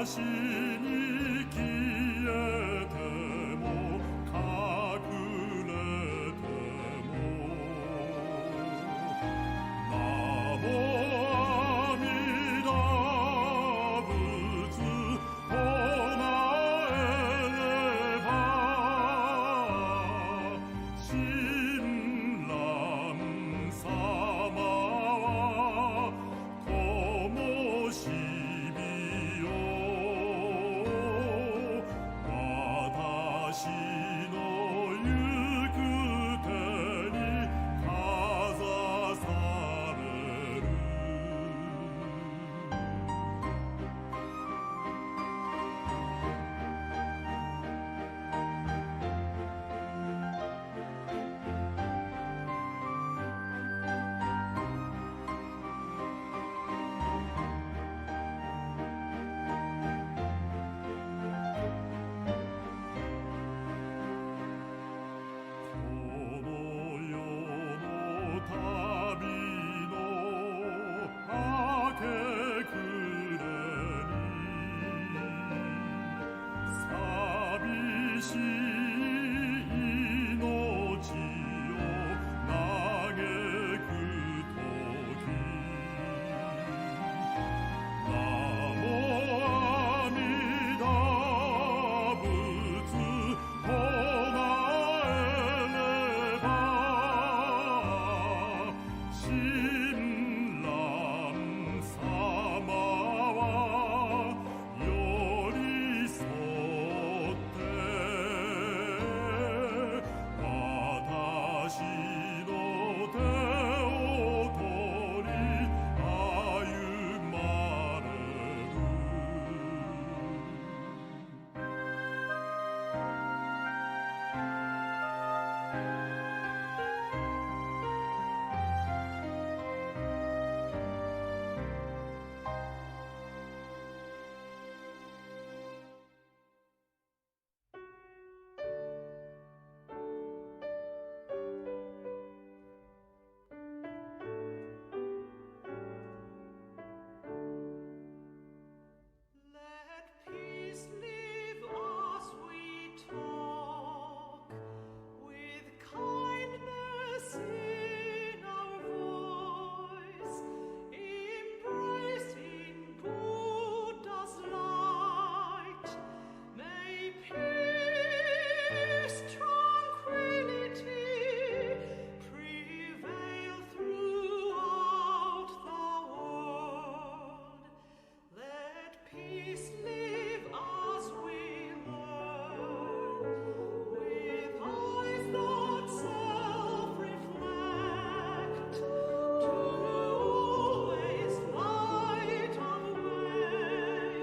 私に消えても隠れても名も阿弥陀仏唱えれば親鸞様は灯し火を私の行く手にかざされる。この世の旅の明け暮れに寂しい命を嘆くとき名も阿弥陀仏唱えれば親鸞様は寄り添って私の手を取り歩まれる。Let peace live as we talk, with kindness in our voice, embracing Buddha's light. May peace, tranquility prevail throughout the world. Let peace live as we learn, with eyes that self-reflect, to always light our way.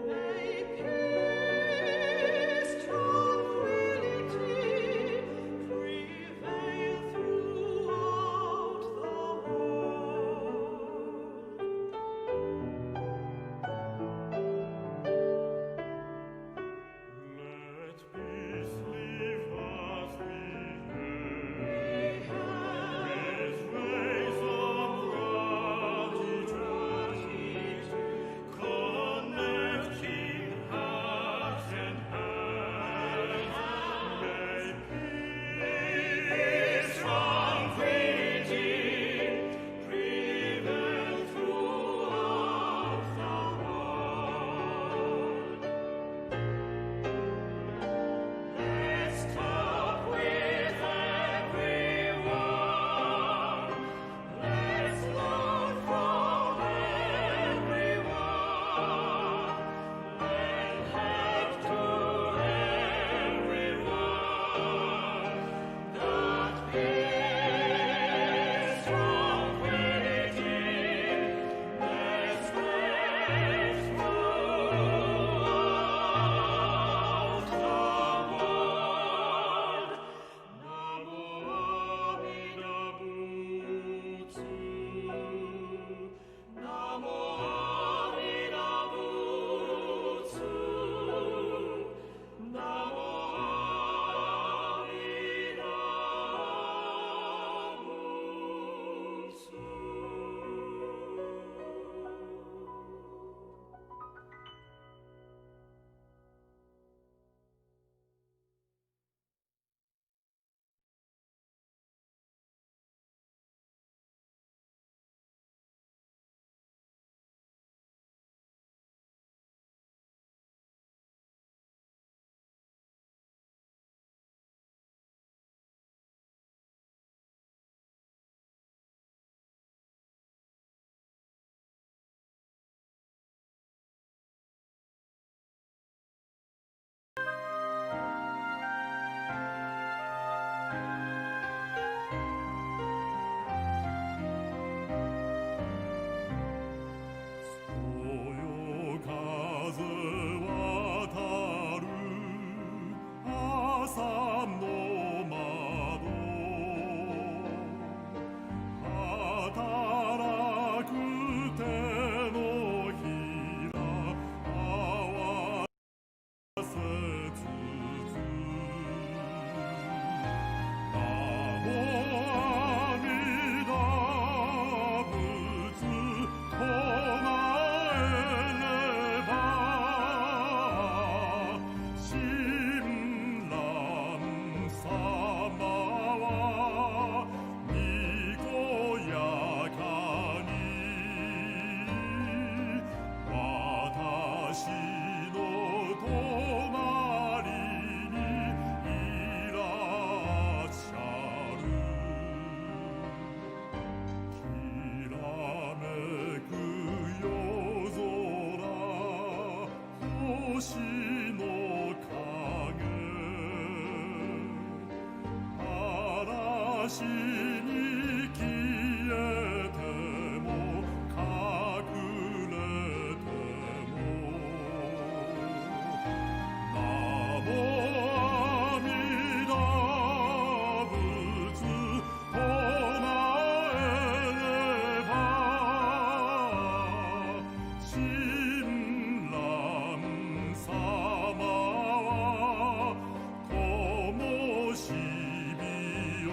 May peace, tranquility prevail throughout the world. せつつ南無阿弥陀仏唱えれば親鸞様はにこやかに私の隣にいらっしゃるきらめく夜空星の影嵐に消えても隠れても南無阿弥陀仏唱えれば親鸞様は灯火を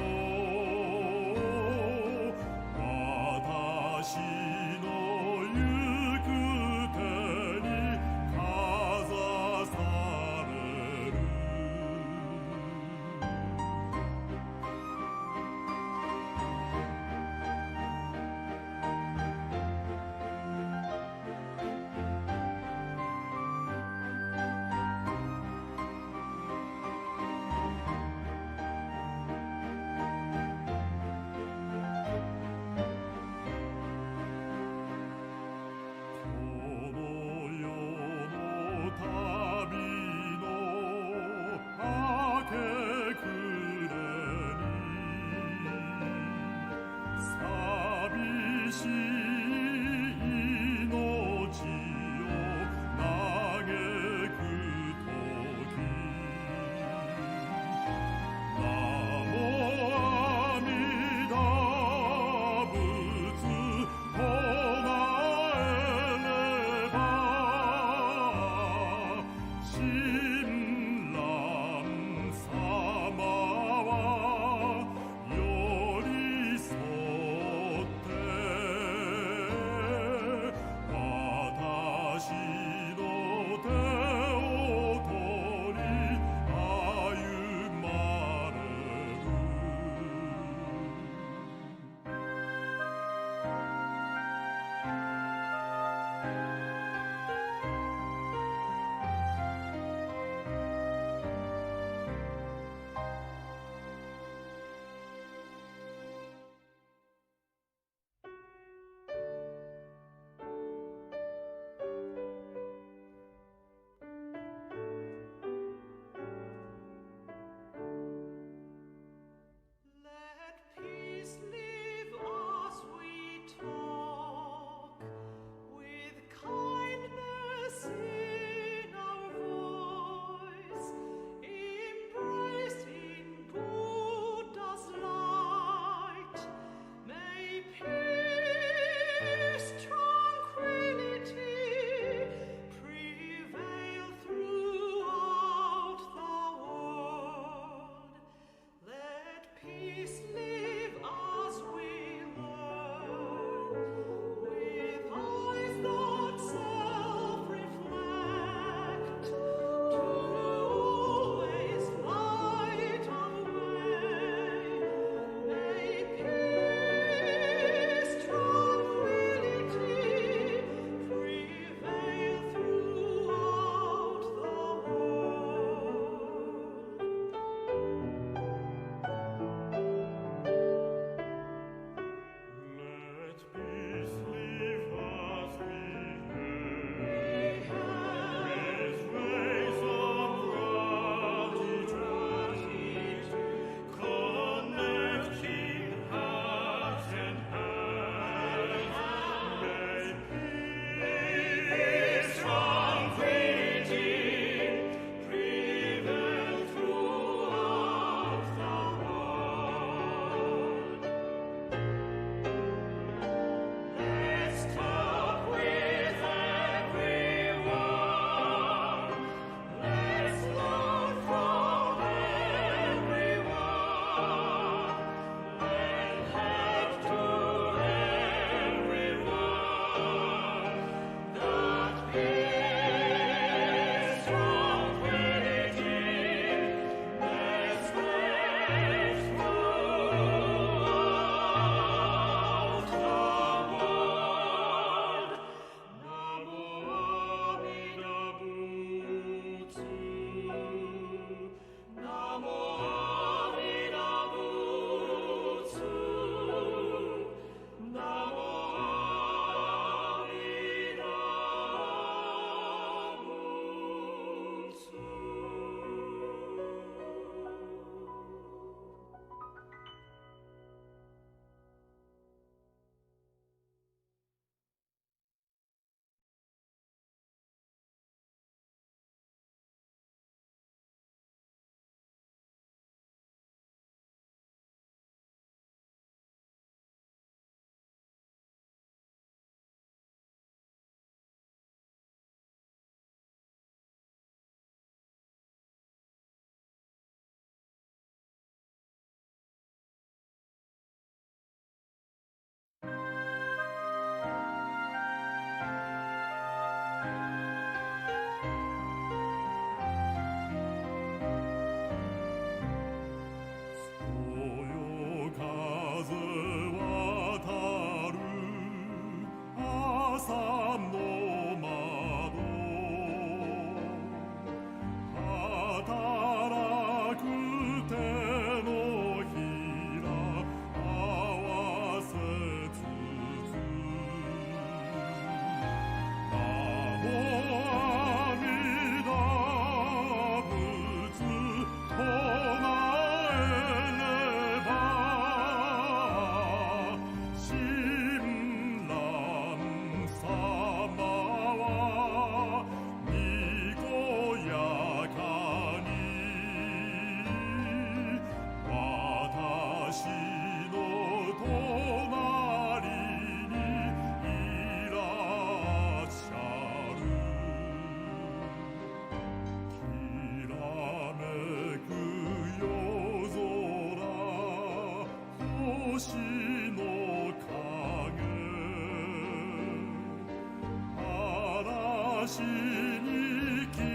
しに消え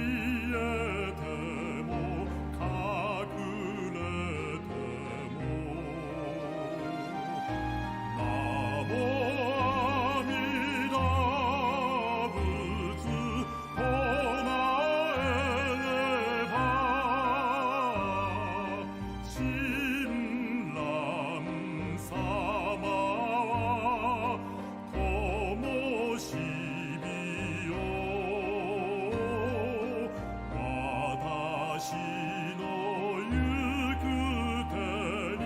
ても隠れても南無阿弥陀仏唱えれば親鸞様は灯火よ私の行く手に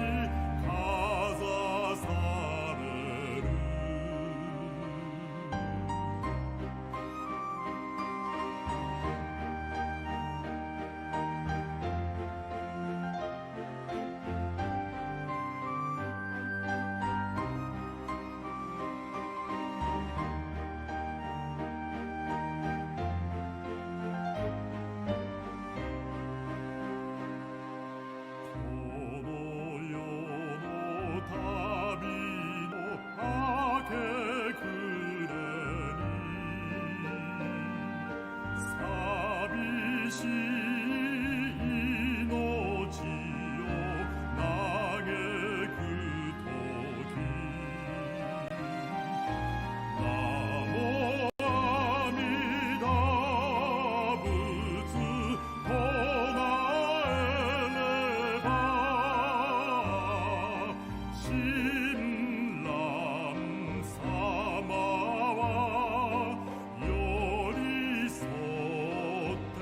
かざされるこの世の旅の明け暮れに寂しい命を嘆く時南無阿弥陀仏唱えれば親鸞様は寄り添って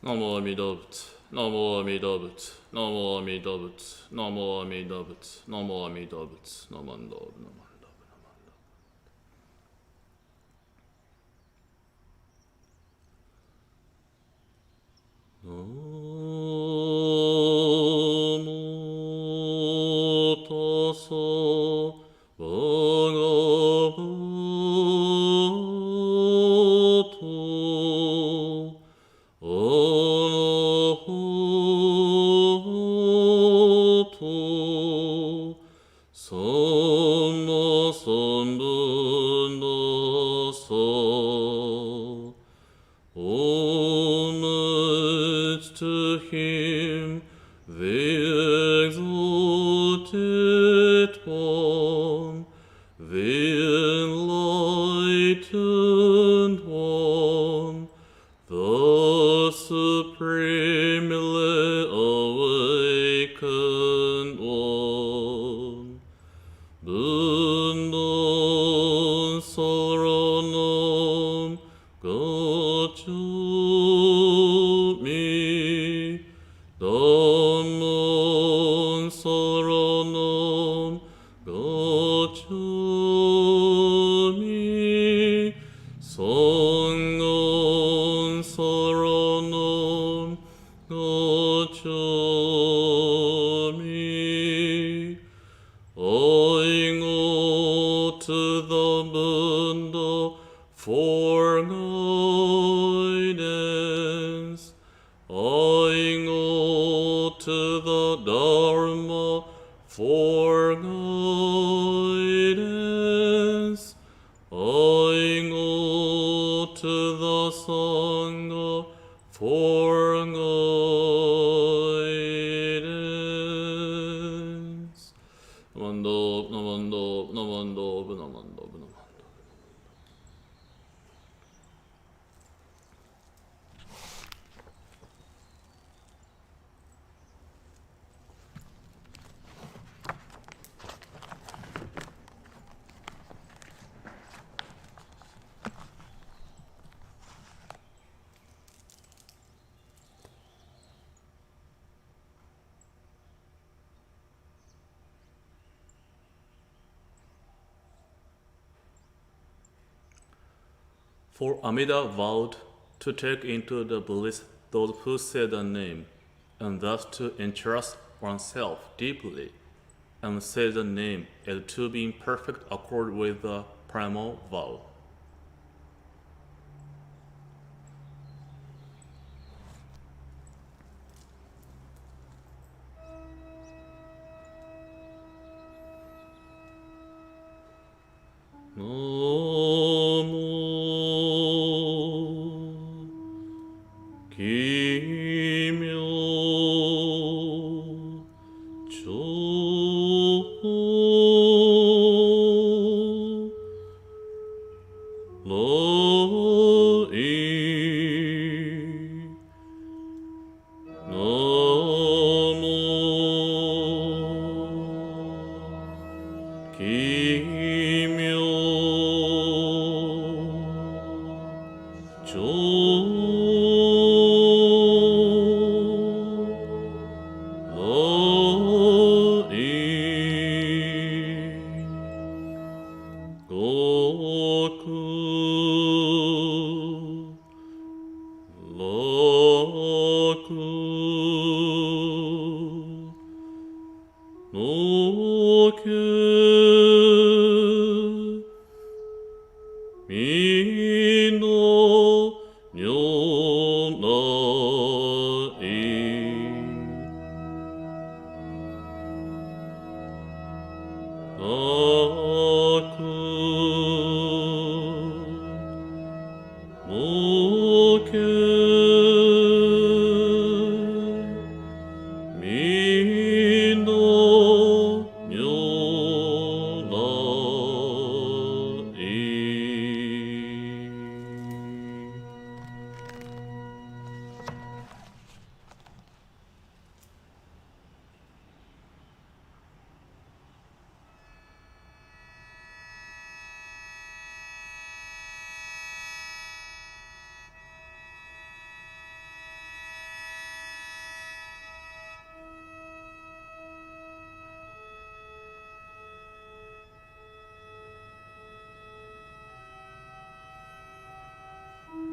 Namo Amida Butsu. Namo Amida Butsu. Namo Amida Butsu. Namo Amida Butsu. Namo Amida Butsu. Namanda. Namo Tassa Bhagavato Arahato Samma Sambuddhassa. Homage to him, the exalted one, the enlightened one, the supremely awakened one. Buddham saranam gacchami, Dhammam saranam gacchami, Sangham saranam gacchami. I go to the Buddha for guidance. I go to the Dharma for guidance. I go to the Sangha for guidance. Namando, namando, namando, namando, namando. For Amida vowed to take into the bliss those who said the name, and thus to entrust oneself deeply, and say the name as to be in perfect accord with the primal vow.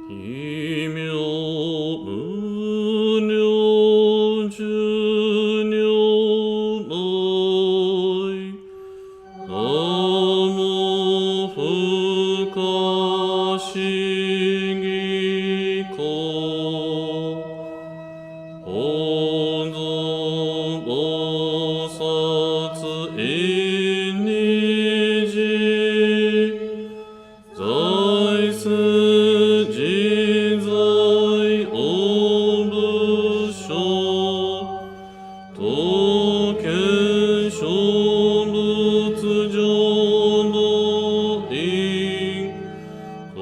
異名無量寿如来南無不可思議光本尊菩薩因にじ在世自在お仏所当見小仏浄土院国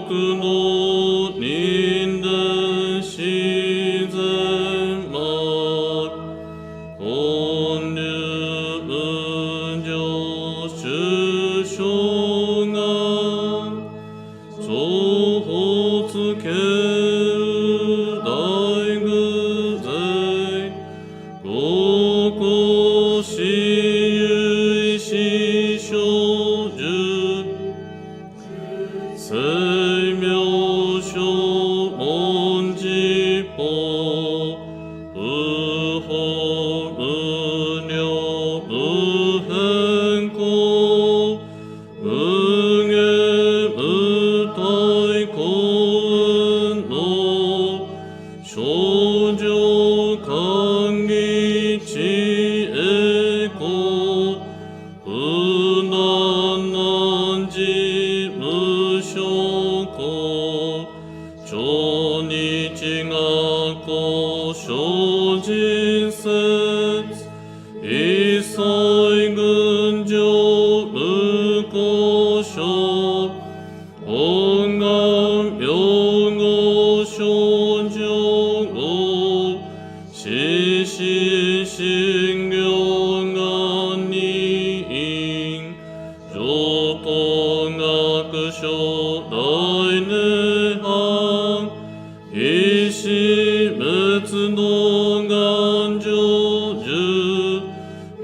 土人伝自然幕本流雲上主将が情報つける大偶然五行私有師匠樹生命書文字法不法無量無変更無限無体幸運の少女歓喜知恵子不難難事無償公超日学校精進説一切群上無故障本願名号少女語死死信行願人上等学書大涅槃一子滅道願成就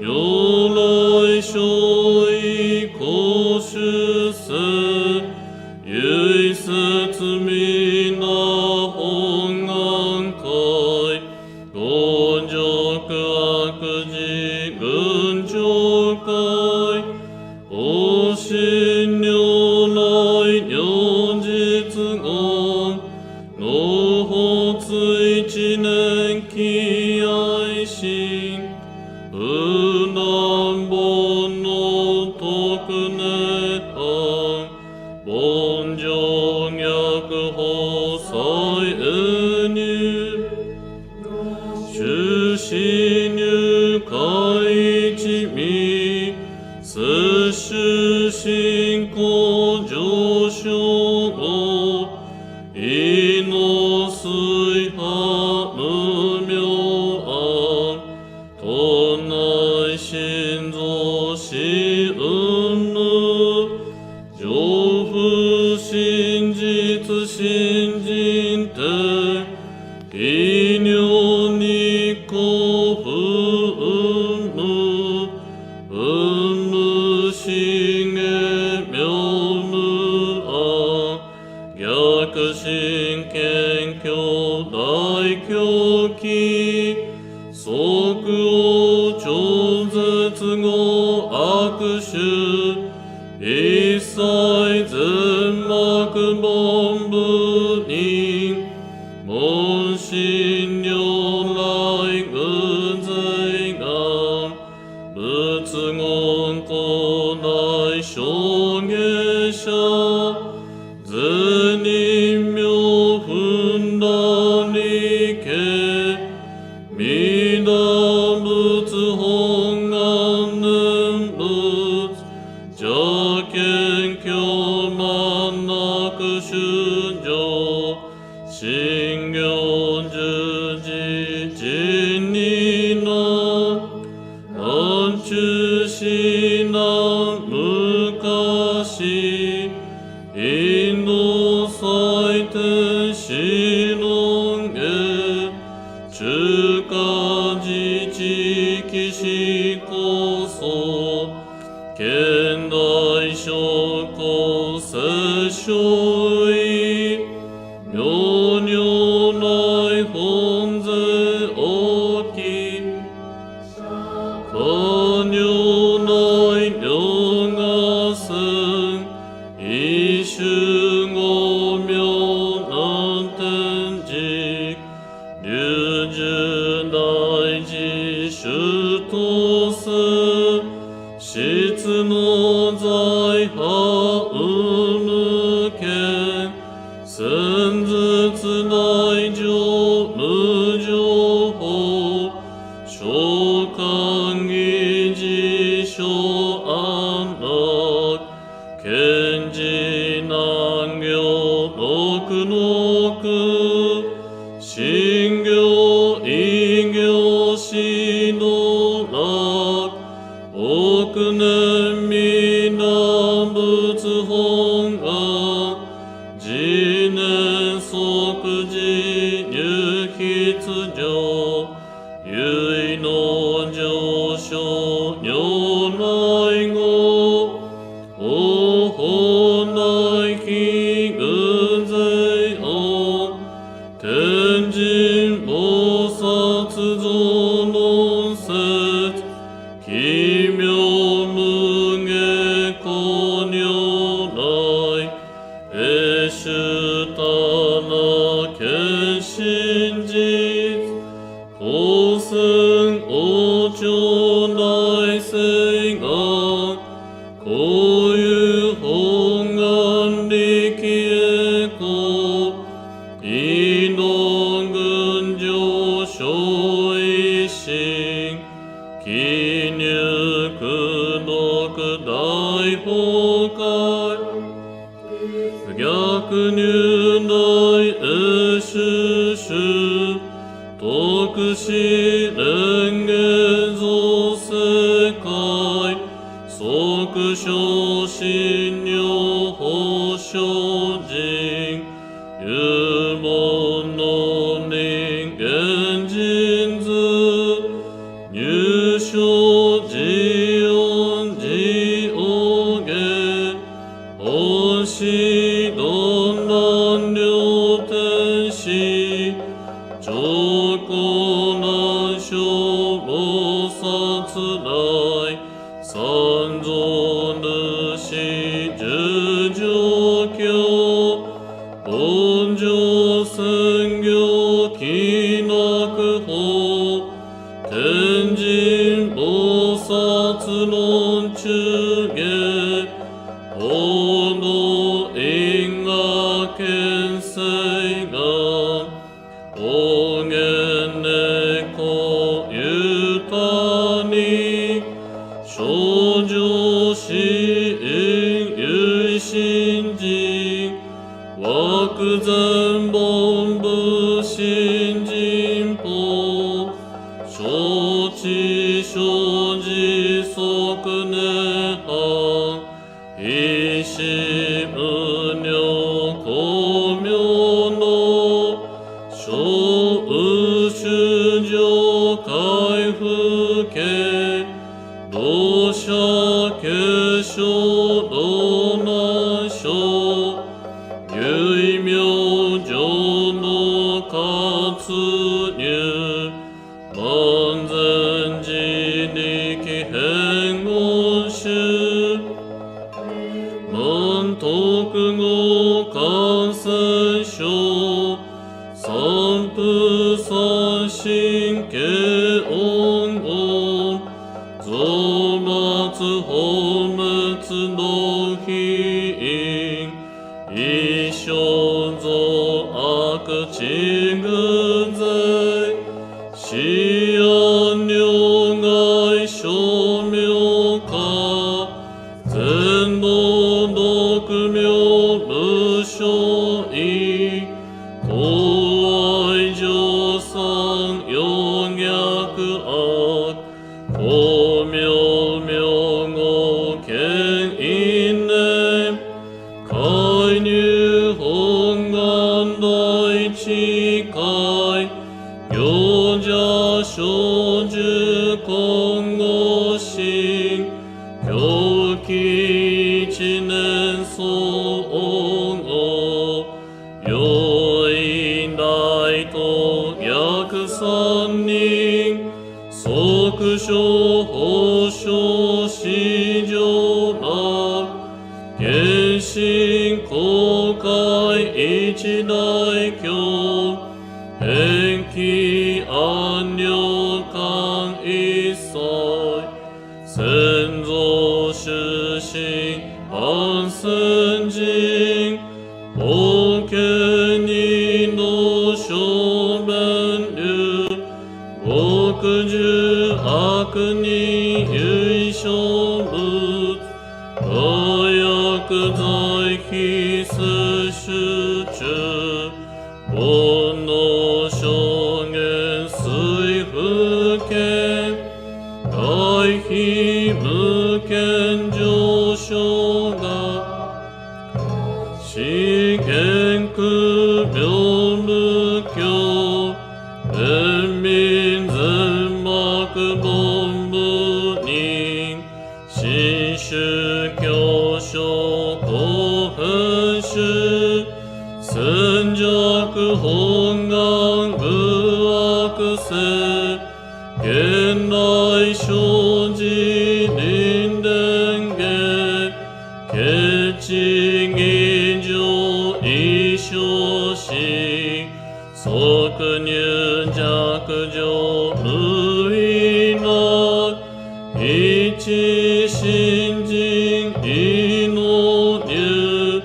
如来所以公主世唯説皆本願会五辱悪事群上会お信如来如実言のほつ一年期愛心不難煩悩徳涅槃凡上逆法再永入終始入海一味摂取信仰上昇後異の水波無明暗都内心臓死運無上不真実信心天異如日光不運無運無信願妙無暗逆心謙虚大狂気即応超絶後悪臭一切全幕本部人門心如来偶然願仏言古代証言者善人妙分断理系弥陀仏本願念仏邪見教満な衆生信行十字人にな安中しな昔インド祭天子論下中華自治騎士こそ現代諸公摂生意妙如来本税大き可如来両が寸一種五妙難天竺龍樹大寺主とす質の財派うぬけ先日大乗無情法召喚議事所安楽賢治難行六の句信行異行死の楽億年皆仏本願次年即時入筆上唯の上昇如来語お法内非偶税音天神菩薩像の説奇妙無下公如来永主たな見真実当選王朝内世願こういう本願力へこ異能群上昇一心記入苦毒大崩壊逆入内永主主徳死蓮華造世界即昇進如法精進有門の人間人図入所自音自王下本師論難両天使上皇難所菩薩来三蔵主十条教本上専業気なく法天神菩薩論中下法の因果見世願おげねこゆたに少女死因有心人枠前本部新人法承知所持即涅槃一心無明光明の小宇宙上回復系同社継承道南書唯明上の活入万全自力変言集満徳語感染症三風三神経音音増末放滅の非因一生増悪地偶罪死安両外称名化全能独名無所意公愛上三四逆悪公明明語見因念介入本願大智慧行者小樹今後心狂気一年相応用意百姓保障市場な献身公開一大教返記安良間一切先祖出身安寸人法権人の小弁流極重悪人唯小物大薬剤非摂取中煩悩証言水不見大非無権上昇が資源区病無教人民全幕本部人新宗教書公文書戦弱本願愚悪性現代生じ人伝下決地議場異称し即入弱情無意な一新人異の入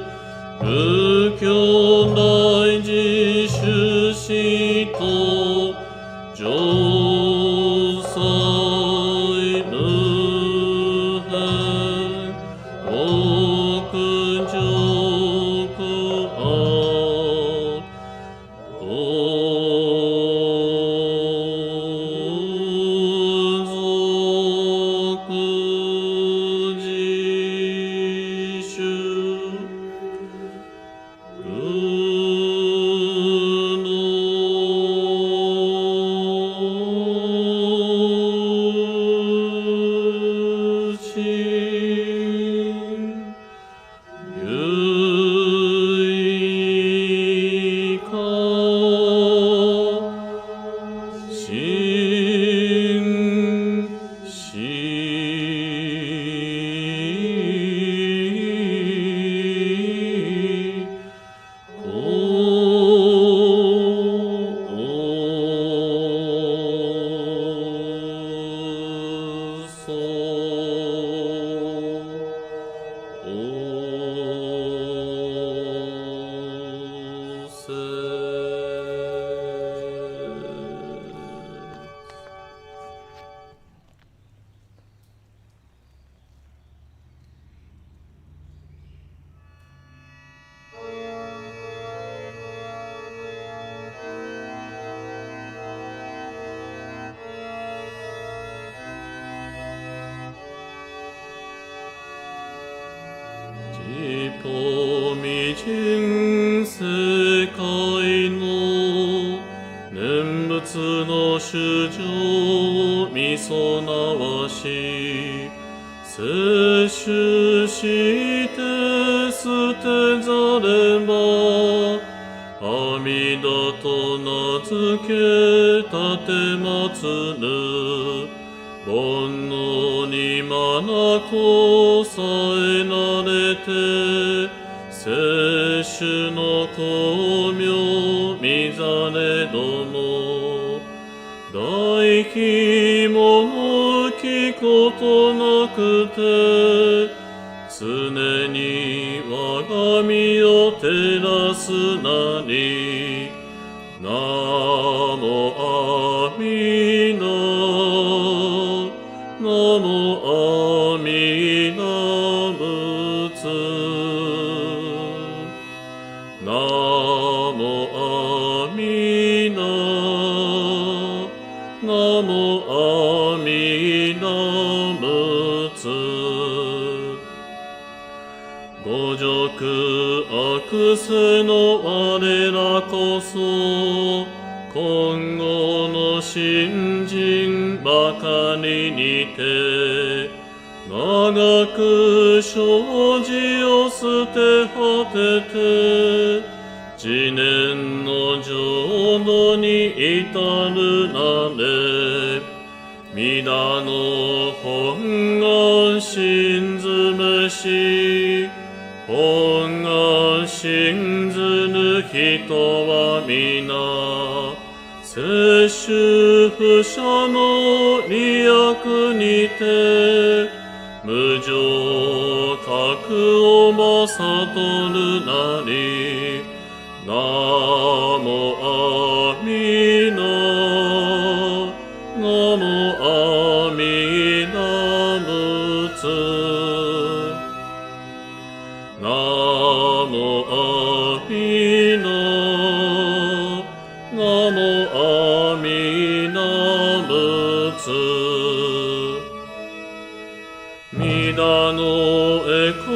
仏教大事主旨と上祭無変奥上苦悪同族自主一歩未尽世界の念仏の主情を見備わし摂取して捨てざれば阿弥陀と名付け立てまつる煩悩に眼さえなれて摂取の光明見ざれども大悲もきことなくて常に我が身を照らすなりナモアミダナモアミダ仏ナモアミダナモアミダ仏五濁悪世の我らこそ今後の信心ばかりにて長く生じを捨て果てて次年の浄土に至るなれ皆の本願信ずむし、本願信ずぬ人は皆、摂取不捨の利益にて、無常覚をも悟るなり。ナモアミダナモアミダ仏ナモアミダナモアミダ仏皆のエコ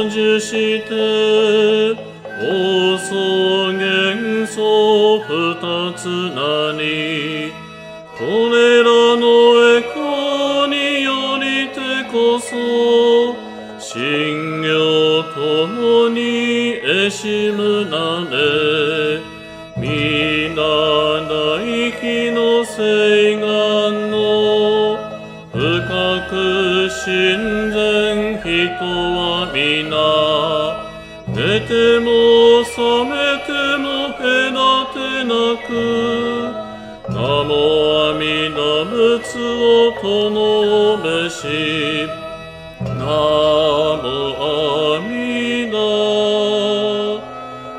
成就しておそ元素二つなに、これらのエコによりてこそ、信行ともに得しむなれ。皆大悲の誓願の深く親善人は皆、寝ても覚めても隔てなく、ナモアミダ仏を唱めし、ナモアミダ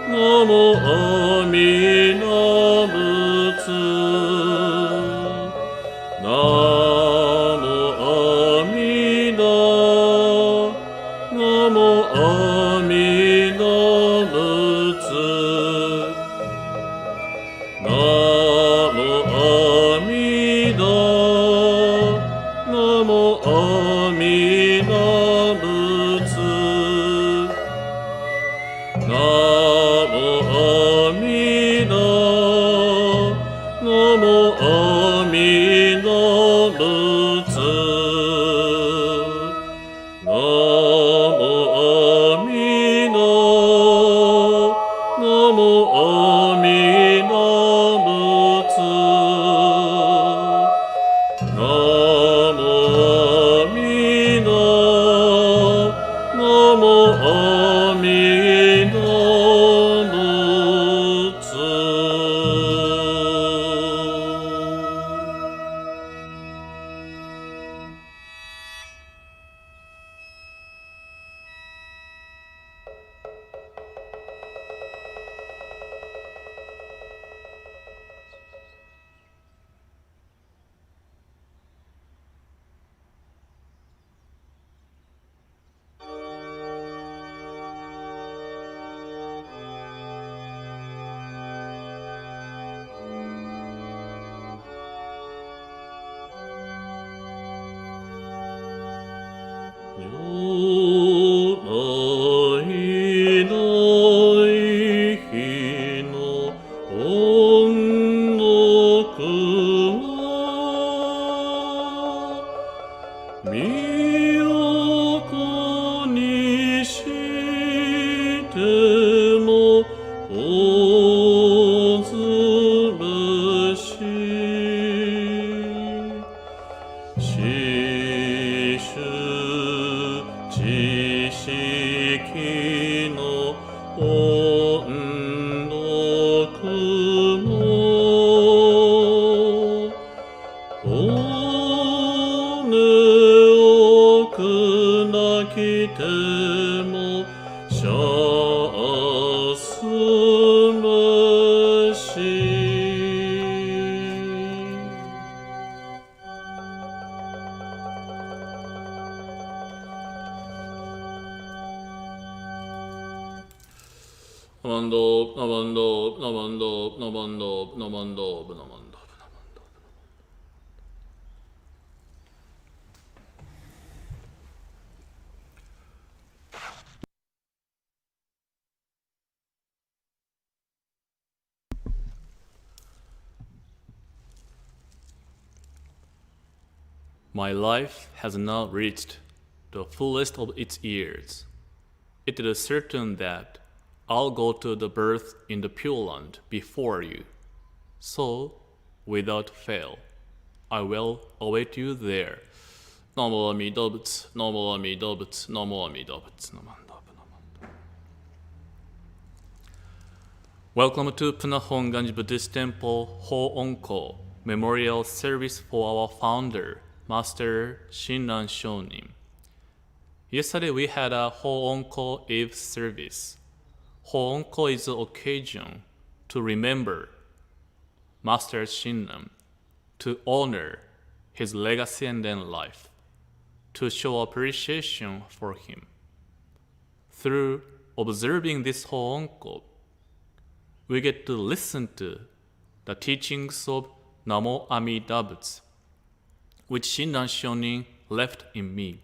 ナモアミダ仏ナモアミダナモアミダ仏ナモアミダナモアミダ仏ナモアミダナモアミダ仏ナモアミダナモアミダ仏ナモアミダナモアミダ仏My life has now reached the fullest of its years. It is certain that I'll go to the birth in the Pure Land before you. So, without fail, I will await you there. 너무 아미더붓, 너무 아미더붓, 너무 아미더붓, 너무 아미더붓. Welcome to Punahonganji Buddhist Temple Hoonko Memorial Service for our founder, Master Shinran Shonin. Yesterday we had a Hoonko Eve service. Hoonko is an occasion to remember Master Shinran, to honor his legacy and then life, to show appreciation for him. Through observing this Hoonko, we get to listen to the teachings of Namo Amida Butsu, which Shinran Shonin left in me.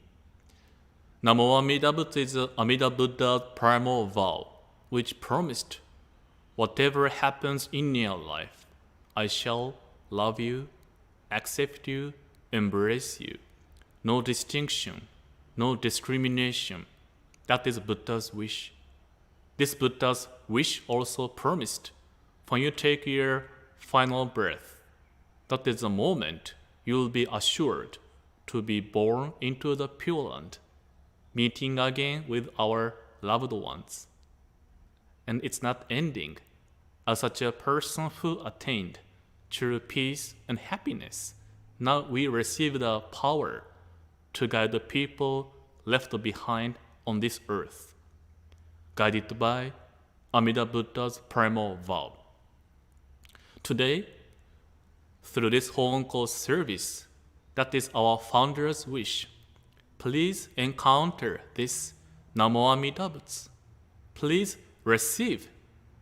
Namo Amida Butsu is Amida Buddha's primal vow, which promised, whatever happens in your life, I shall love you, accept you, embrace you. No distinction, no discrimination. That is Buddha's wish. This Buddha's wish also promised, when you take your final breath, that is the moment you will be assured to be born into the Pure Land, meeting again with our loved ones. And it's not ending. As such a person who attained true peace and happiness, now we receive the power to guide the people left behind on this earth, guided by Amida Buddha's primal vow. Today, through this Hoonko service, that is our founder's wish, please encounter this Namo Amida Butsu. Please receive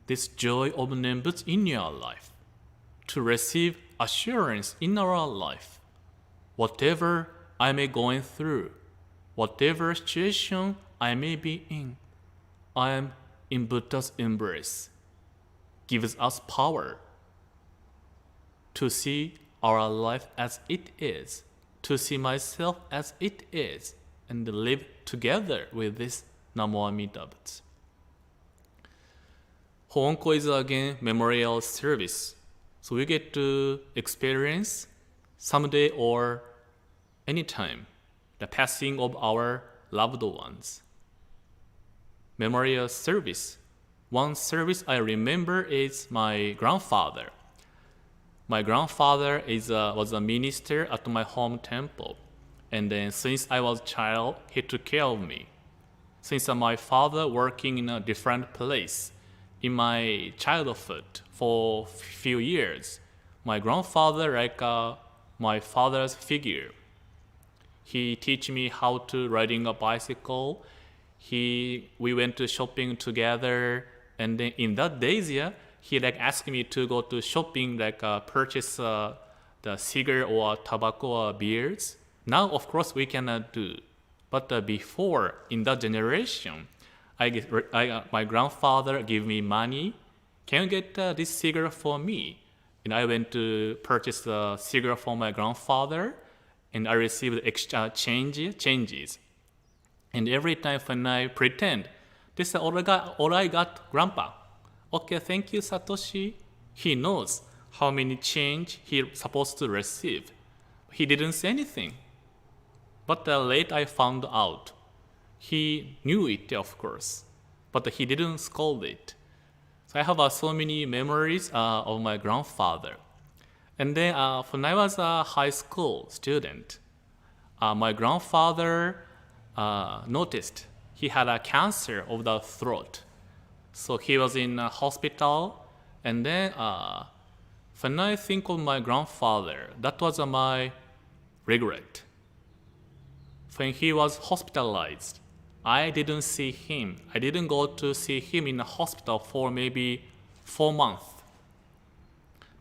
this joy of Nembutsu in your life, to receive assurance in our life. Whatever I may going through, whatever situation I may be in, I am in Buddha's embrace. Gives us power to see our life as it is, to see myself as it is, and live together with this Namo Amida Butsu. Hoonko is again memorial service, so we get to experience someday or anytime the passing of our loved ones. Memorial service. One service I remember is my grandfather. My grandfather was a minister at my home temple, and then since I was a child, he took care of me. Since my father working in a different place, in my childhood for few years, my grandfather like my father's figure. He teach me how to riding a bicycle. We went to shopping together, and then in that days, he like asked me to go to shopping, like purchase the cigarette or tobacco or beers. Now, of course, we cannot do, but before in that generation, my grandfather gave me money. Can you get this cigarette for me? And I went to purchase the cigarette for my grandfather, and I received changes. And every time when I pretend, this is all I got, Grandpa. Okay, thank you, Satoshi. He knows how many change he's supposed to receive. He didn't say anything. But late I found out. He knew it, of course, but he didn't scold it. So I have so many memories of my grandfather. And then when I was a high school student, my grandfather noticed he had a cancer of the throat. So he was in a hospital, and then when I think of my grandfather, that was my regret. When he was hospitalized, I didn't see him. I didn't go to see him in the hospital for maybe 4 months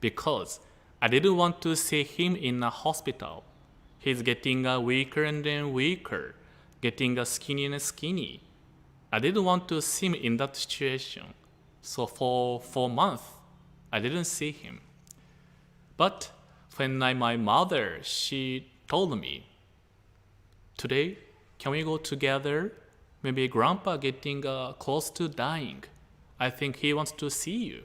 because I didn't want to see him in a hospital. He's getting weaker and then weaker, getting skinny and skinny. I didn't want to see him in that situation. So for 4 months, I didn't see him. But when my mother, she told me, today, can we go together? Maybe Grandpa getting close to dying. I think he wants to see you.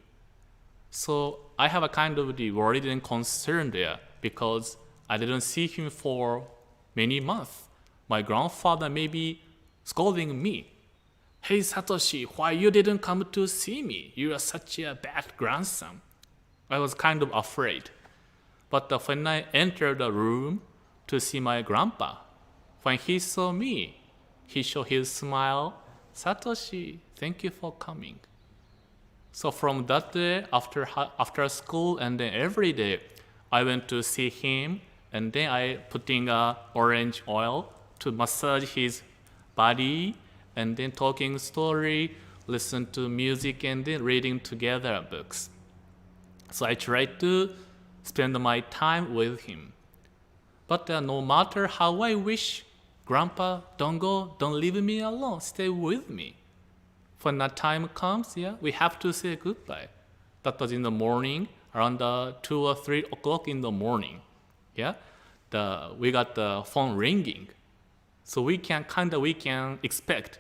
So I have a kind of the worried and concerned there because I didn't see him for many months. My grandfather may be scolding me. Hey Satoshi, why you didn't come to see me? You are such a bad grandson. I was kind of afraid. But when I entered the room to see my grandpa, when he saw me, he showed his smile. Satoshi, thank you for coming. So from that day, after school and then every day, I went to see him, and then I putting orange oil to massage his body, and then talking story, listen to music, and then reading together books. So I tried to spend my time with him. But no matter how I wish, Grandpa, don't go, don't leave me alone, stay with me. When that time comes, we have to say goodbye. That was in the morning, around 2 or 3 o'clock in the morning. We got the phone ringing. So we can expect,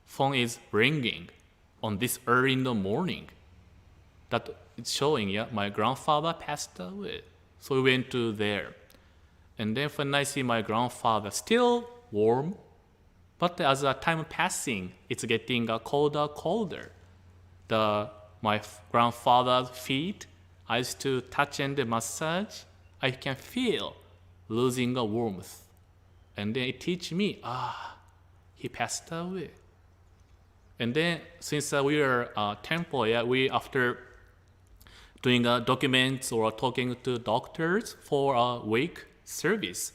phone is ringing on this early in the morning. That it's showing, my grandfather passed away. So we went to there. And then when I see my grandfather, still warm, but as the time passing, it's getting colder. My grandfather's feet, I used to touch and massage, I can feel losing a warmth. And then it teach me, he passed away. And then since we were temple, we after doing documents or talking to doctors for a wake service,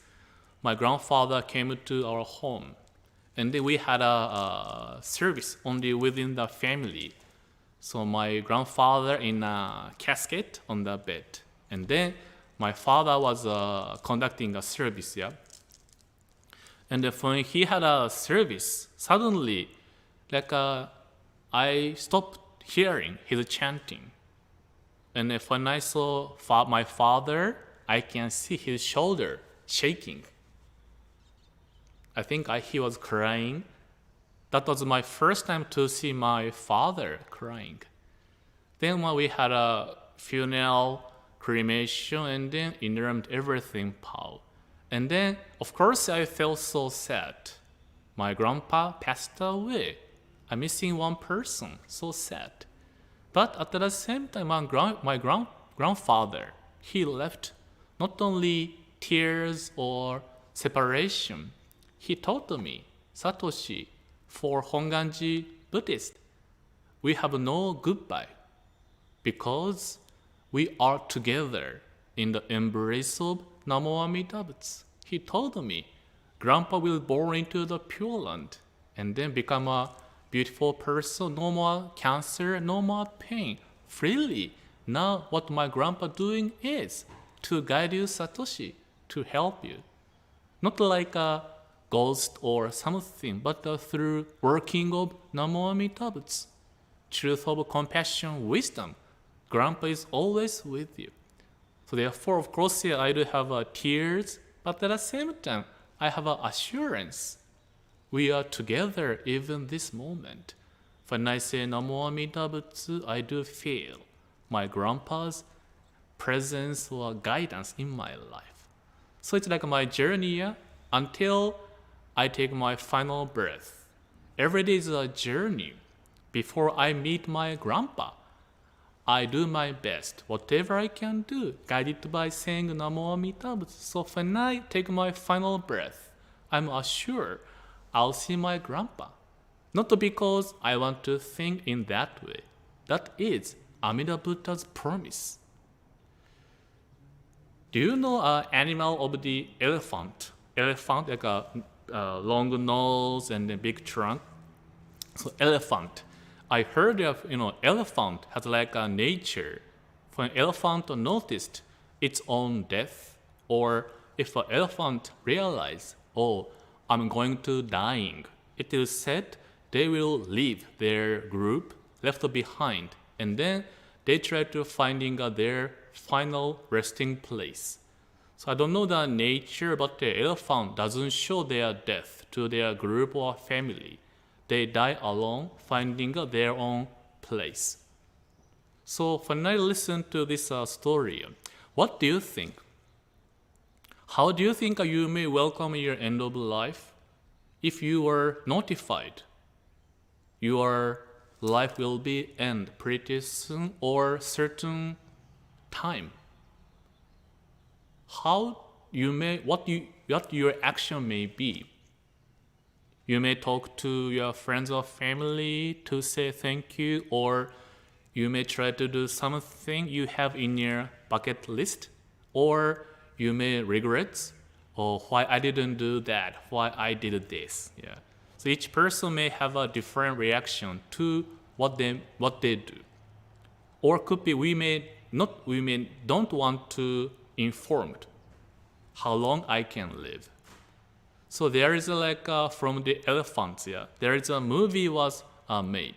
my grandfather came to our home. And then we had a service only within the family. So my grandfather in a casket on the bed. And then my father was conducting a service, And then when he had a service, suddenly, I stopped hearing his chanting. And then when I saw my father, I can see his shoulder shaking. I think he was crying. That was my first time to see my father crying. Then when we had a funeral, cremation, and then inhumed everything, And then, of course, I felt so sad. My grandpa passed away. I'm missing one person, so sad. But at the same time, my grandfather, he left not only tears or separation. He taught me, Satoshi, for Honganji Buddhist, we have no goodbye because we are together in the embrace of Namo Amida Butsu. He told me, Grandpa will born into the Pure Land and then become a beautiful person, no more cancer, no more pain, freely. Now what my grandpa doing is to guide you, Satoshi, to help you. Not like a ghost or something, but through working of Namo Amida Butsu, truth of compassion, wisdom. Grandpa is always with you. So therefore, of course, I do have tears, but at the same time, I have assurance. We are together even this moment. When I say Namo Amida Butsu, I do feel my grandpa's presence or guidance in my life. So it's like my journey until I take my final breath. Every day is a journey. Before I meet my grandpa, I do my best, whatever I can do, guided by saying Namo Amida Butsu. So when I take my final breath, I'm assured I'll see my grandpa. Not because I want to think in that way. That is Amida Buddha's promise. Do you know an animal of the elephant? Elephant, like a long nose and a big trunk. So elephant. I heard of, elephant has like a nature. When elephant noticed its own death, or if an elephant realize, I'm going to dying, it is said they will leave their group left behind, and then they try to finding their final resting place. So I don't know the nature, but the elephant doesn't show their death to their group or family. They die alone, finding their own place. So when I listen to this story, what do you think? How do you think you may welcome your end of life? If you were notified, your life will be end pretty soon or certain time. What your action may be. You may talk to your friends or family to say thank you, or you may try to do something you have in your bucket list, or you may regret, or why I didn't do that, why I did this. Yeah. So each person may have a different reaction to what they do, or could be we may don't want to informed how long I can live. So there is from the elephants. Yeah, there is a movie was made.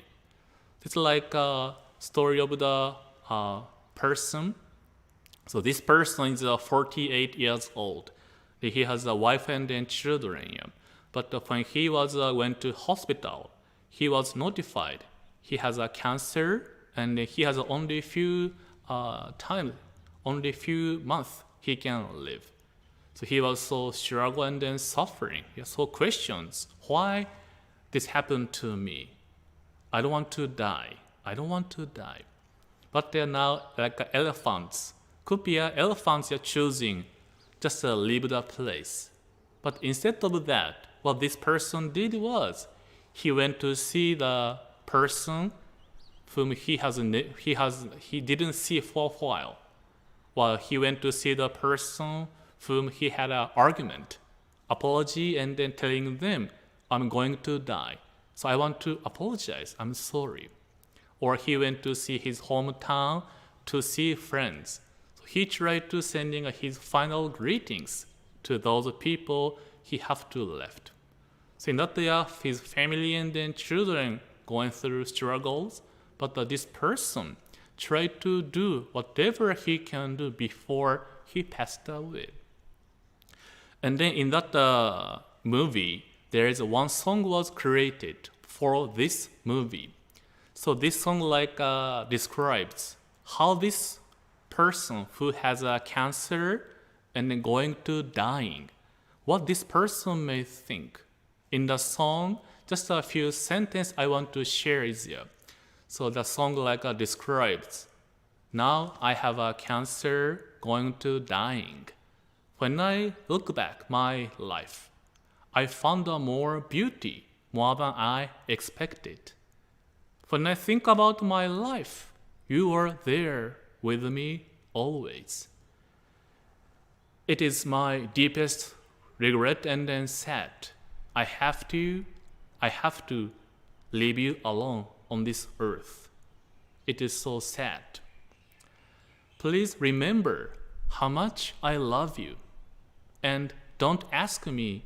It's like a story of the person. So this person is 48 years old. He has a wife and then children. Yeah. But when he went to hospital, he was notified he has a cancer and he has only few months he can live. So he was so struggling and then suffering. He so questions why this happened to me. I don't want to die. I don't want to die. But they're now like elephants. Could be elephants are choosing just to leave the place. But instead of that, what this person did was he went to see the person whom he didn't see for a while. While he went to see the person whom he had an argument, apology, and then telling them, I'm going to die. So I want to apologize. I'm sorry. Or he went to see his hometown to see friends. So he tried to sending his final greetings to those people he have to left. So in that way, his family and then children going through struggles, but this person tried to do whatever he can do before he passed away. And then in that movie, there is one song was created for this movie. So this song describes how this person who has a cancer and then going to dying, what this person may think. In the song, just a few sentences I want to share with you. So the song describes, now I have a cancer going to dying. When I look back my life, I found more beauty, more than I expected. When I think about my life, you are there with me always. It is my deepest regret and then sad. I have to leave you alone on this earth. It is so sad. Please remember how much I love you. And don't ask me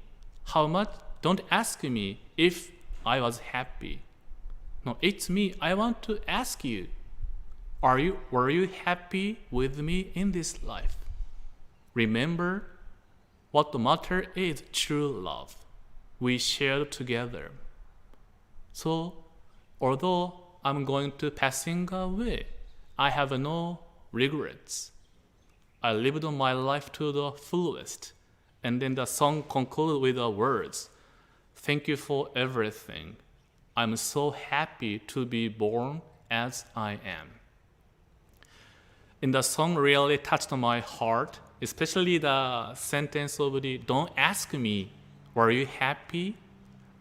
if I was happy. No, it's me. I want to ask you, were you happy with me in this life? Remember, what the matter is true love. We share together. So, although I'm going to passing away, I have no regrets. I lived my life to the fullest. And then the song concludes with the words, thank you for everything. I'm so happy to be born as I am. And the song really touched my heart, especially the sentence of don't ask me, were you happy?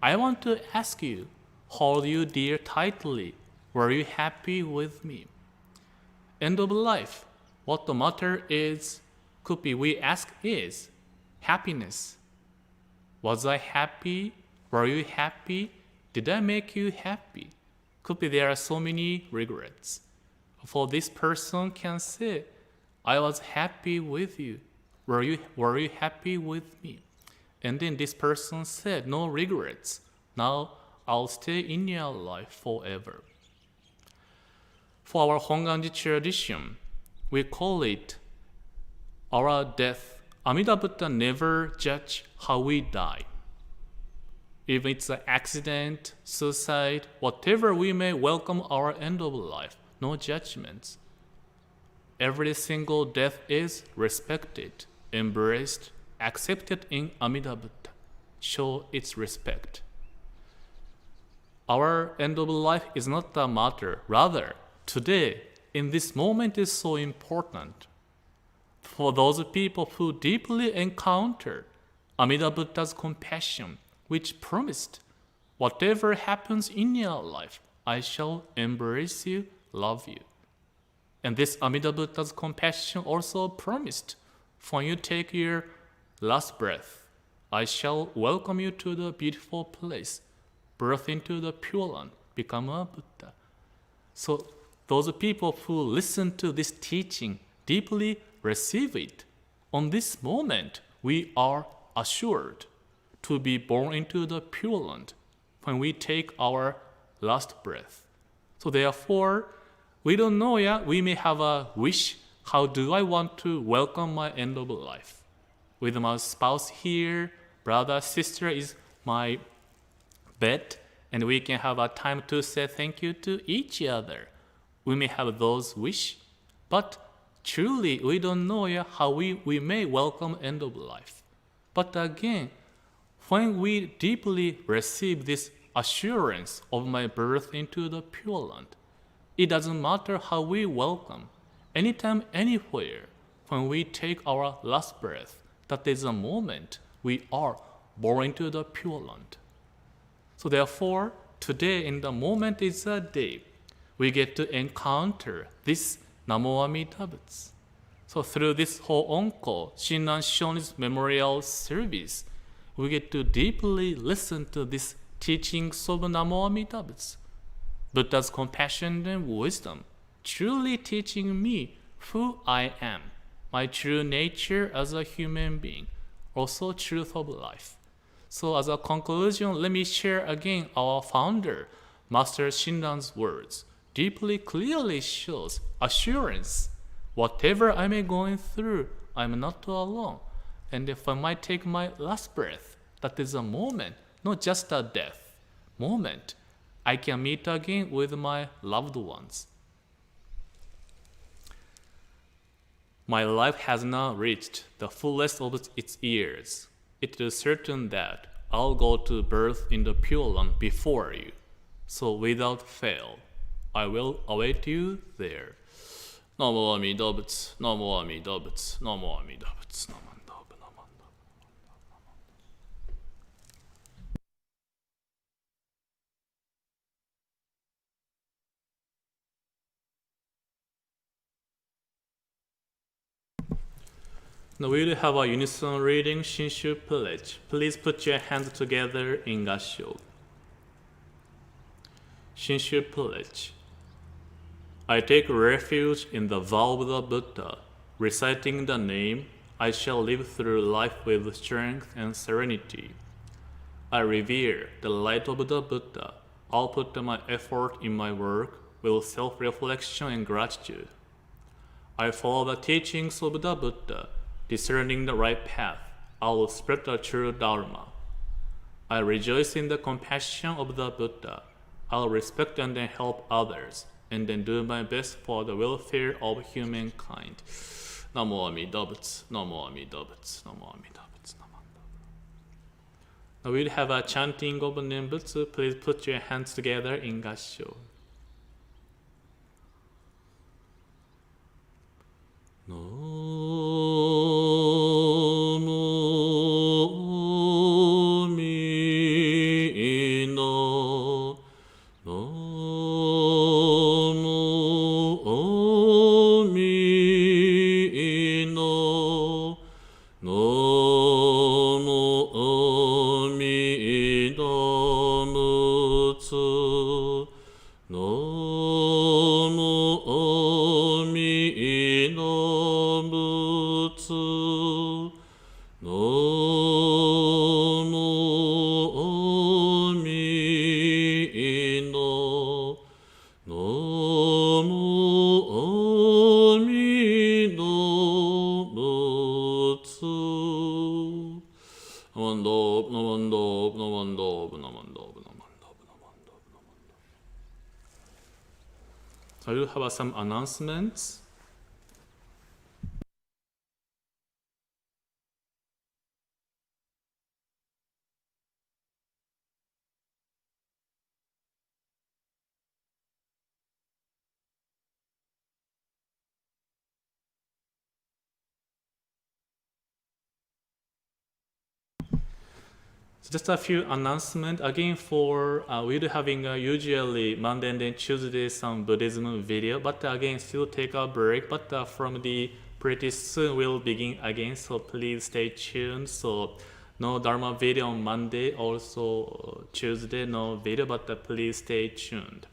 I want to ask you, hold you dear tightly, were you happy with me? End of life, what the matter is, could be we ask is, happiness. Was I happy? Were you happy? Did I make you happy? Could be there are so many regrets. For this person can say, I was happy with you. Were you happy with me? And then this person said, no regrets. Now I'll stay in your life forever. For our Hongwanji tradition, we call it our death. Amida Buddha never judge how we die. If it's an accident, suicide, whatever, we may welcome our end of life. No judgments. Every single death is respected, embraced, accepted in Amida Buddha. Show its respect. Our end of life is not the matter. Rather, today, in this moment is so important. For those people who deeply encountered Amida Buddha's compassion, which promised, whatever happens in your life, I shall embrace you, love you. And this Amida Buddha's compassion also promised, when you take your last breath, I shall welcome you to the beautiful place, birth into the Pure Land, become a Buddha. So those people who listen to this teaching deeply receive it. On this moment, we are assured to be born into the Pure Land when we take our last breath. So therefore, we don't know yet, we may have a wish, how do I want to welcome my end of life? With my spouse here, brother, sister is my bed, and we can have a time to say thank you to each other. We may have those wish, but truly we don't know yet how we may welcome end of life. But again, when we deeply receive this assurance of my birth into the Pure Land, it doesn't matter how we welcome, anytime, anywhere, when we take our last breath, that is a moment we are born into the Pure Land. So therefore, today in the moment is a day we get to encounter this Namo Amida Butsu. So through this Hoonko Shinran Shoni's memorial service, we get to deeply listen to this teachings of Namo Amida Butsu, Buddha's compassion and wisdom, truly teaching me who I am, my true nature as a human being, also truth of life. So as a conclusion, let me share again our founder, Master Shinran's words. Deeply clearly shows assurance. Whatever I may going through, I am not alone. And if I might take my last breath, that is a moment, not just a death moment. I can meet again with my loved ones. My life has not reached the fullest of its years. It is certain that I'll go to birth in the Pure Land before you. So without fail, I will await you there. Namo Amida Butsu, Namo Amida Butsu, Namo Amida Butsu, Namo Amida Butsu. Now we will have a unison reading Shinshu Pledge. Please put your hands together in Gassho. Shinshu Pledge. I take refuge in the vow of the Buddha. Reciting the name, I shall live through life with strength and serenity. I revere the light of the Buddha. I'll put my effort in my work with self-reflection and gratitude. I follow the teachings of the Buddha, discerning the right path. I will spread the true Dharma. I rejoice in the compassion of the Buddha. I'll respect and then help others, and then do my best for the welfare of humankind. Namo Amida Butsu, Namo Amida Butsu, Namo Amida Butsu, Namo Amida Butsu. Now we'll have a chanting of Nembutsu. Please put your hands together in Gassho. So I will have some announcements. So just a few announcements again for we're having usually Monday and then Tuesday some Buddhism video, but again still take a break. But from the pretty soon we'll begin again. So please stay tuned. So no Dharma video on Monday, also Tuesday no video, but please stay tuned.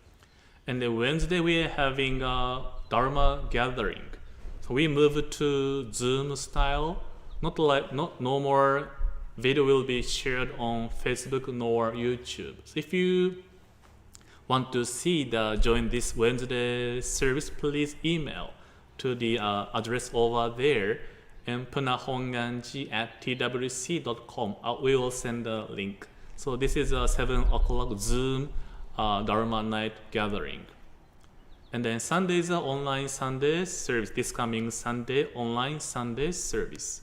And then Wednesday we are having a Dharma gathering. So we move to Zoom style, not no more video will be shared on Facebook nor YouTube. So if you want to see the join this Wednesday service, please email to the address over there and punahonganji@twc.com. We will send the link. So this is a 7 o'clock Zoom Dharma night gathering. And then Sunday is an online Sunday service. This coming Sunday, online Sunday service.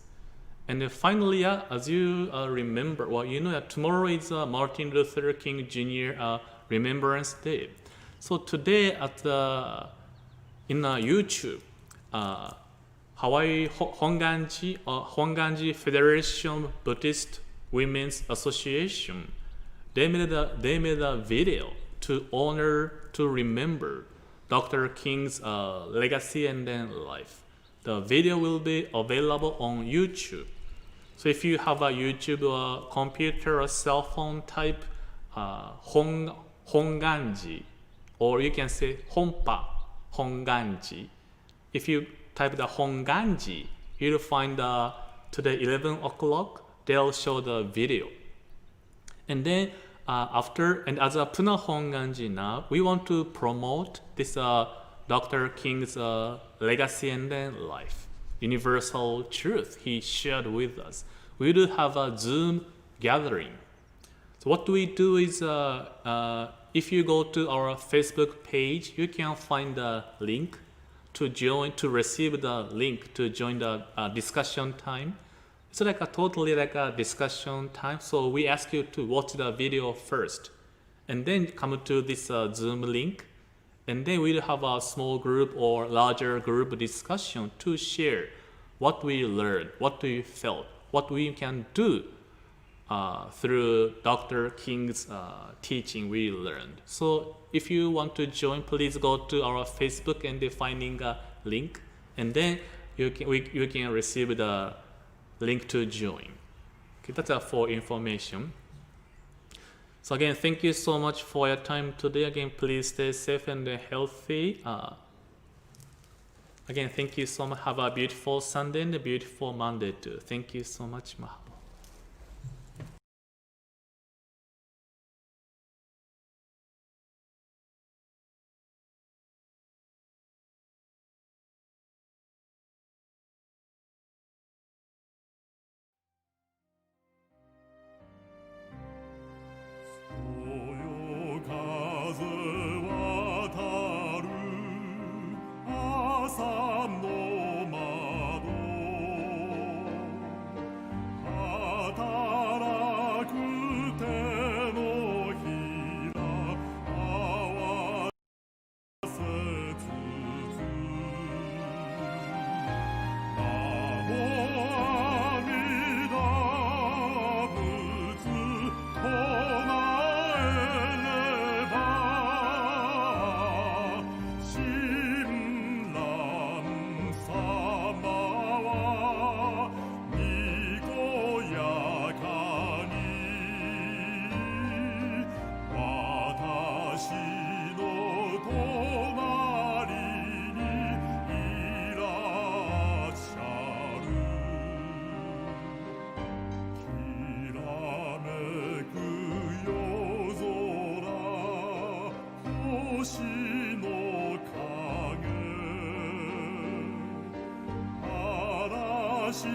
And then finally, as you remember, well, you know that tomorrow is Martin Luther King Jr. Remembrance Day. So today in YouTube, Hawaii Honganji Federation Buddhist Women's Association, they made a video to remember Dr. King's legacy and then life. The video will be available on YouTube. So if you have a YouTube computer or cell phone, type Honganji, or you can say Honpa Honganji. If you type the Honganji, you'll find today 11 o'clock, they'll show the video. And then after, and as a Puna Honganji now, we want to promote this Dr. King's legacy and then life, universal truth he shared with us. We do have a Zoom gathering. So what we do is, if you go to our Facebook page, you can find the link to join, to receive the link to join the discussion time. It's like a totally like a discussion time. So we ask you to watch the video first, and then come to this Zoom link, and then we'll have a small group or larger group discussion to share what we learned, what we felt, what we can do through Dr. King's teaching we learned. So if you want to join, please go to our Facebook and finding a link, and then you can receive the link to join. Okay, that's for information. So again, thank you so much for your time today. Again, please stay safe and healthy. Again, thank you so much. Have a beautiful Sunday and a beautiful Monday too. Thank you so much. Mahalo. 다시